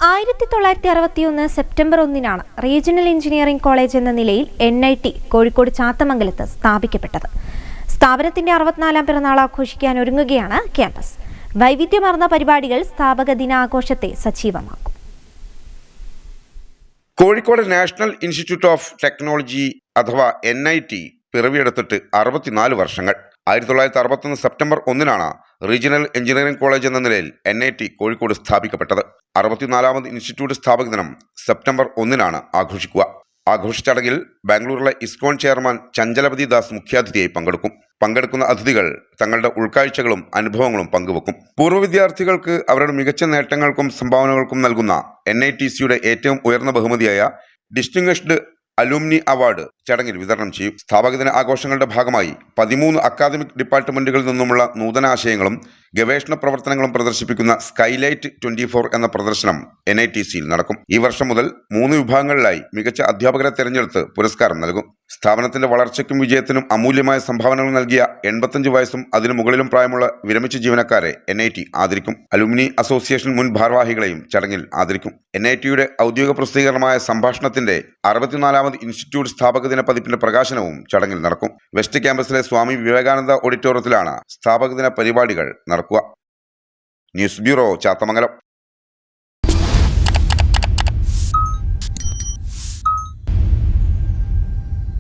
1961 September 1 regional engineering college എന്ന നിലയിൽ NIT Kozhikode ചാത്തമംഗലത്ത് സ്ഥാപിക്കപ്പെട്ടത്. സ്ഥാപനത്തിന്റെ 64ാം പിറന്നാൾ ആഘോഷിക്കാൻ ഒരുങ്ങുകയാണ് ക്യാമ്പസ്. വൈവിധ്യമാർന്ന പരിപാടികൾ സ്ഥാപക ദിനാഘോഷത്തെ സജീവമാക്കും. Kozhikode national institute of technology അഥവാ NIT പിറവിയെടുത്തിട്ട് 64 വർഷങ്ങൾ. 1961 സെപ്റ്റംബർ 1 റീജിയണൽ എഞ്ചിനീയറിംഗ് കോളേജ് എന്ന നിലയിൽ NIT കോഴിക്കോട് സ്ഥാപിക്കപ്പെട്ടത്. 64ാമത് ഇൻസ്റ്റിറ്റ്യൂട്ട് സ്ഥാപക ദിനം സെപ്റ്റംബർ 1 ആഘോഷിക്കുക. ആഘോഷ ചടങ്ങിൽ ബാംഗ്ലൂരിലെ ഇസ്കോൺ ചെയർമാൻ ചഞ്ചലപതി ദാസ് മുഖ്യാതിഥിയായി പങ്കെടുക്കുന്ന അതിഥികൾ തങ്ങളുടെ ഉൾക്കാഴ്ചകളും അനുഭവങ്ങളും പങ്കുവെക്കും. പൂർവ്വ വിദ്യാർത്ഥികൾക്ക് അവരുടെ മികച്ച നേട്ടങ്ങൾക്കും സംഭാവനകൾക്കും നൽകുന്ന NITCയുടെ ഏറ്റവും ഉയർന്ന ബഹുമതിയായ ഡിസ്റ്റിംഗ്വിഷ്ഡ് അലൂമിനി അവാർഡ് ചടങ്ങിൽ വിതരണം ചെയ്യും. സ്ഥാപകദിന ആഘോഷങ്ങളുടെ ഭാഗമായി 13 അക്കാദമിക് ഡിപ്പാർട്ട്മെന്റുകളിൽ നിന്നുമുള്ള നൂതനാശയങ്ങളും ഗവേഷണ പ്രവർത്തനങ്ങളും പ്രദർശിപ്പിക്കുന്ന സ്കൈലൈറ്റ് 24 എന്ന പ്രദർശനം NITCയിൽ നടക്കും. ഈ വർഷം മുതൽ 3 വിഭാഗങ്ങളിലായി മികച്ച അധ്യാപകരെ തെരഞ്ഞെടുത്ത് പുരസ്കാരം നൽകും. സ്ഥാപനത്തിന്റെ വളർച്ചയ്ക്കും വിജയത്തിനും അമൂല്യമായ സംഭാവനകൾ നൽകിയ 85 വയസ്സും അതിനു മുകളിലും പ്രായമുള്ള വിരമിച്ച ജീവനക്കാരെ NIT ആദരിക്കും. അലുമിനി അസോസിയേഷൻ മുൻ ഭാരവാഹികളെയും ചടങ്ങിൽ ആദരിക്കും. NITയുടെ ഔദ്യോഗിക പ്രസിദ്ധീകരണമായ സംഭാഷണത്തിന്റെ 64ാമത് ഇൻസ്റ്റിറ്റ്യൂട്ട് സ്ഥാപകദിന പതിപ്പിന്റെ പ്രകാശനവും ചടങ്ങിൽ നടക്കും. വെസ്റ്റ് ക്യാമ്പസിലെ സ്വാമി വിവേകാനന്ദ ഓഡിറ്റോറിയത്തിലാണ് സ്ഥാപകദിന പരിപാടികൾ നടക്കുക. News bureau, Chathamangalam.